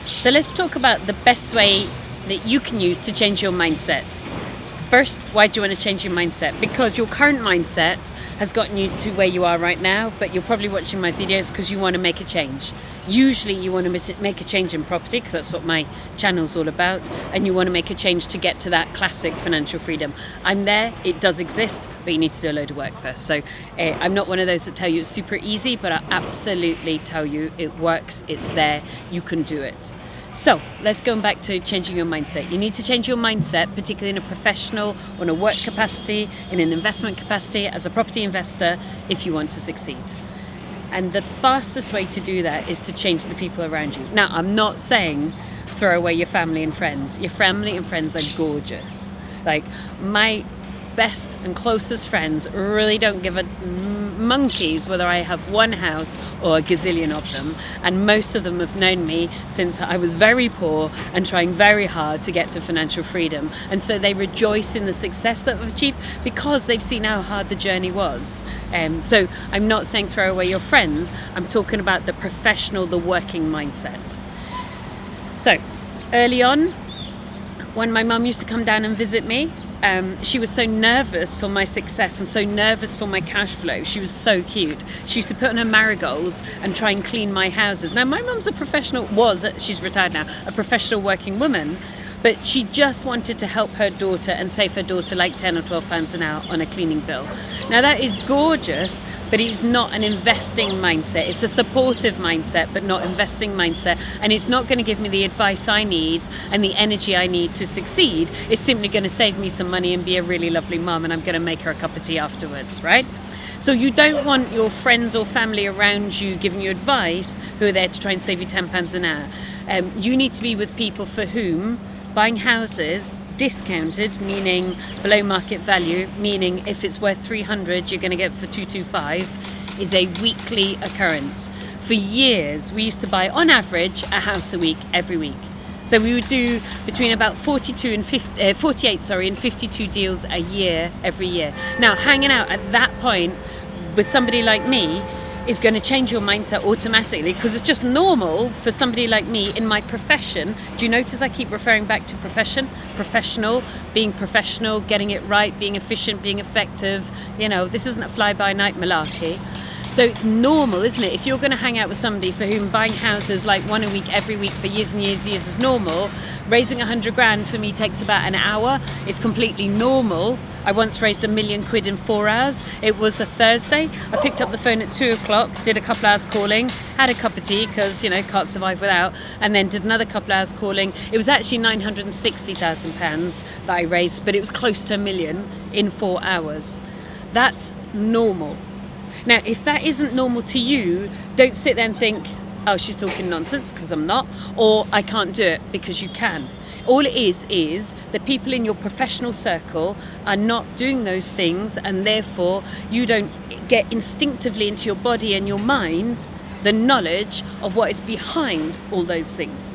So let's talk about the best way that you can use to change your mindset. First, why do you want to change your mindset? Because your current mindset has gotten you to where you are right now, but you're probably watching my videos because you want to make a change. Usually you want to make a change in property, because that's what my channel's all about, and you want to make a change to get to that classic financial freedom. I'm there, it does exist, but you need to do a load of work first. So I'm not one of those that tell you it's super easy, but I absolutely tell you it works, it's there, you can do it. So let's go back to changing your mindset. You need to change your mindset, particularly in a professional or in a work capacity, in an investment capacity, as a property investor, if you want to succeed. And the fastest way to do that is to change the people around you. Now, I'm not saying throw away your family and friends. Your family and friends are gorgeous. Like, my best and closest friends really don't give a monkeys whether I have one house or a gazillion of them, and most of them have known me since I was very poor and trying very hard to get to financial freedom, and so they rejoice in the success that I've achieved because they've seen how hard the journey was. So I'm not saying throw away your friends, I'm talking about the professional, the working mindset. So early on, when my mum used to come down and visit me, she was so nervous for my success and so nervous for my cash flow. She was so cute. She used to put on her marigolds and try and clean my houses. Now, my mum's she's retired now, a professional working woman, but she just wanted to help her daughter and save her daughter like £10 or £12 an hour on a cleaning bill. Now, that is gorgeous, but it's not an investing mindset. It's a supportive mindset, but not investing mindset. And it's not going to give me the advice I need and the energy I need to succeed. It's simply going to save me some money and be a really lovely mum, and I'm going to make her a cup of tea afterwards, right? So you don't want your friends or family around you giving you advice who are there to try and save you £10 an hour. You need to be with people for whom buying houses discounted, meaning below market value, meaning if it's worth 300 you're going to get it for 225, is a weekly occurrence. For years we used to buy on average a house a week every week. So we would do between about 48 and 52 deals a year every year. Now, hanging out at that point with somebody like me is going to change your mindset automatically, because it's just normal for somebody like me in my profession. Do you notice I keep referring back to profession? Professional, getting it right, being efficient, being effective. You know, this isn't a fly-by-night malarkey. So it's normal, isn't it? If you're going to hang out with somebody for whom buying houses like one a week every week for years and years is normal, raising 100 grand for me takes about an hour. It's completely normal. I once raised £1 million in 4 hours. It was a Thursday. I picked up the phone at 2 o'clock, did a couple hours calling, had a cup of tea because, you know, can't survive without, and then did another couple hours calling. It was actually £960,000 that I raised, but it was close to £1 million in 4 hours. That's normal. Now, if that isn't normal to you, don't sit there and think, oh, she's talking nonsense, because I'm not, or I can't do it, because you can. All it is that people in your professional circle are not doing those things, and therefore you don't get instinctively into your body and your mind the knowledge of what is behind all those things.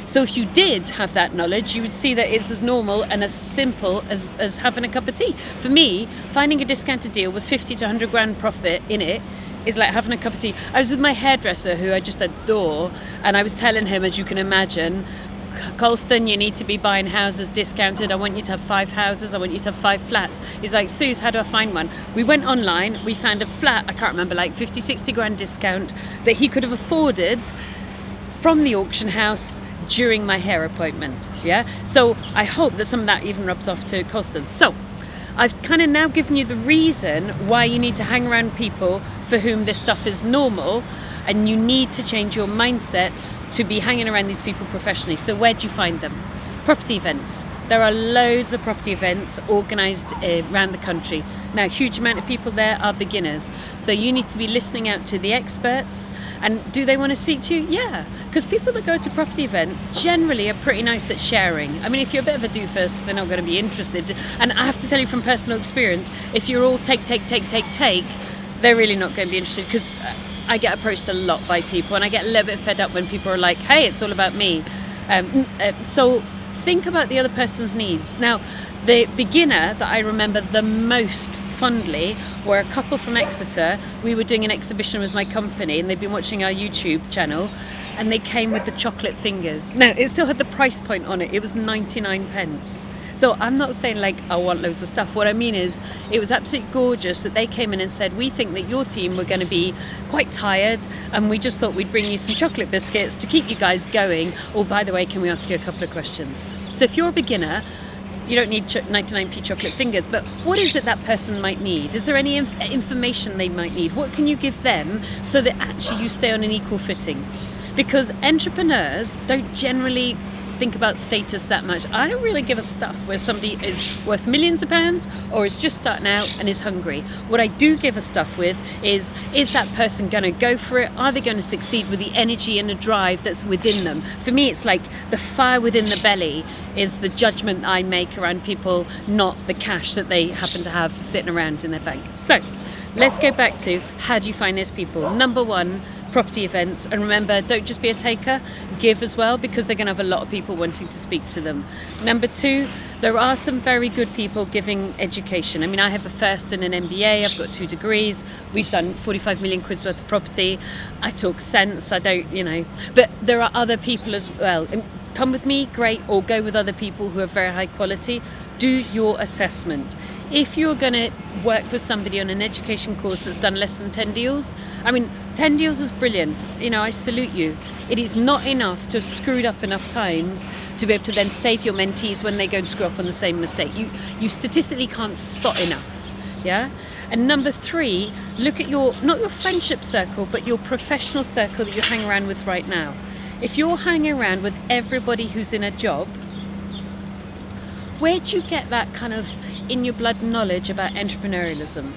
So if you did have that knowledge, you would see that it's as normal and as simple as having a cup of tea. For me, finding a discounted deal with 50 to 100 grand profit in it is like having a cup of tea. I was with my hairdresser, who I just adore, and I was telling him, as you can imagine, Colston, you need to be buying houses discounted. I want you to have 5 houses. I want you to have 5 flats. He's like, Suze, how do I find one? We went online. We found a flat, I can't remember, like 50, 60 grand discount that he could have afforded from the auction house during my hair appointment. Yeah. So I hope that some of that even rubs off to Colston. So I've kind of now given you the reason why you need to hang around people for whom this stuff is normal, and you need to change your mindset to be hanging around these people professionally. So where do you find them? Property events. There are loads of property events organised around the country. Now, a huge amount of people there are beginners. So you need to be listening out to the experts. And do they want to speak to you? Yeah, because people that go to property events generally are pretty nice at sharing. I mean, if you're a bit of a doofus, they're not going to be interested. And I have to tell you from personal experience, if you're all take, they're really not going to be interested, because I get approached a lot by people, and I get a little bit fed up when people are like, hey, it's all about me. So think about the other person's needs. Now, the beginner that I remember the most fondly were a couple from Exeter. We were doing an exhibition with my company, and they've been watching our YouTube channel, and they came with the chocolate fingers. Now, it still had the price point on it. It was 99 pence. So I'm not saying like I want loads of stuff. What I mean is it was absolutely gorgeous that they came in and said, we think that your team were going to be quite tired and we just thought we'd bring you some chocolate biscuits to keep you guys going. Or by the way, can we ask you a couple of questions? So if you're a beginner, you don't need 99p chocolate fingers, but what is it that person might need? Is there any information they might need? What can you give them so that actually you stay on an equal footing? Because entrepreneurs don't generally think about status that much. I don't really give a stuff where somebody is worth millions of pounds or is just starting out and is hungry. What I do give a stuff with is that person going to go for it? Are they going to succeed with the energy and the drive that's within them? For me, it's like the fire within the belly is the judgment I make around people, not the cash that they happen to have sitting around in their bank. So let's go back to how do you find those people? Number one, property events. And remember, don't just be a taker, give as well, because they're going to have a lot of people wanting to speak to them. Number two, there are some very good people giving education. I mean, I have a first and an MBA, I've got 2 degrees, we've done 45 million quid's worth of property. I talk sense, I don't, but there are other people as well. Come with me, great, or go with other people who are very high quality. Do your assessment. If you're going to work with somebody on an education course that's done less than 10 deals, 10 deals is brilliant. I salute you. It is not enough to have screwed up enough times to be able to then save your mentees when they go and screw up on the same mistake. You statistically can't spot enough. Yeah? And number three, look at not your friendship circle, but your professional circle that you hang around with right now. If you're hanging around with everybody who's in a job, where do you get that kind of in your blood knowledge about entrepreneurialism?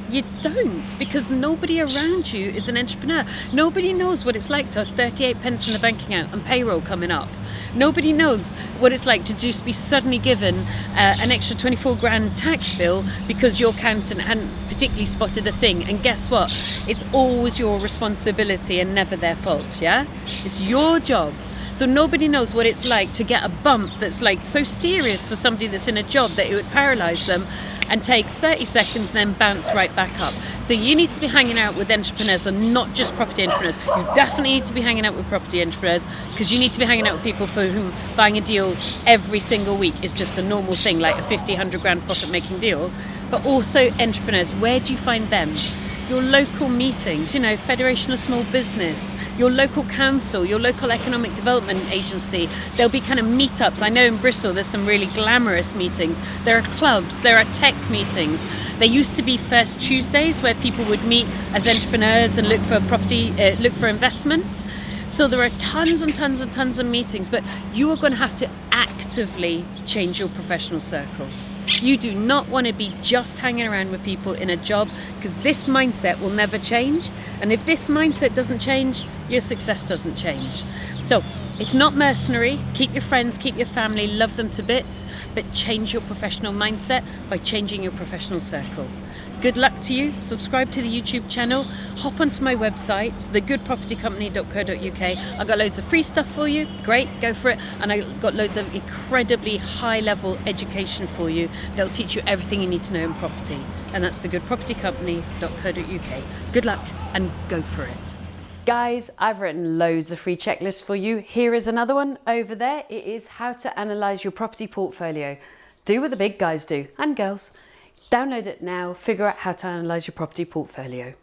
You don't, because nobody around you is an entrepreneur. Nobody knows what it's like to have 38 pence in the bank account and payroll coming up. Nobody knows what it's like to just be suddenly given an extra 24 grand tax bill because your accountant hadn't particularly spotted a thing. And guess what? It's always your responsibility and never their fault, yeah? It's your job. So nobody knows what it's like to get a bump that's like so serious for somebody that's in a job that it would paralyze them and take 30 seconds and then bounce right back up. So you need to be hanging out with entrepreneurs and not just property entrepreneurs. You definitely need to be hanging out with property entrepreneurs because you need to be hanging out with people for whom buying a deal every single week is just a normal thing, like a 50, 100 grand profit making deal. But also entrepreneurs, where do you find them? Your local meetings, Federation of Small Business, your local council, your local economic development agency. There'll be kind of meetups. I know in Bristol there's some really glamorous meetings. There are clubs, there are tech meetings. There used to be First Tuesdays where people would meet as entrepreneurs and look for property, look for investment. So there are tons and tons and tons of meetings, but you are going to have to actively change your professional circle. You do not want to be just hanging around with people in a job because this mindset will never change. And if this mindset doesn't change, your success doesn't change. So it's not mercenary. Keep your friends, keep your family, love them to bits, but change your professional mindset by changing your professional circle. Good luck to you. Subscribe to the YouTube channel. Hop onto my website, thegoodpropertycompany.co.uk. I've got loads of free stuff for you. Great, go for it. And I've got loads of incredibly high-level education for you that'll teach you everything you need to know in property. And that's thegoodpropertycompany.co.uk. Good luck and go for it. Guys, I've written loads of free checklists for you. Here is another one over there. It is how to analyse your property portfolio. Do what the big guys do, and girls. Download it now, figure out how to analyse your property portfolio.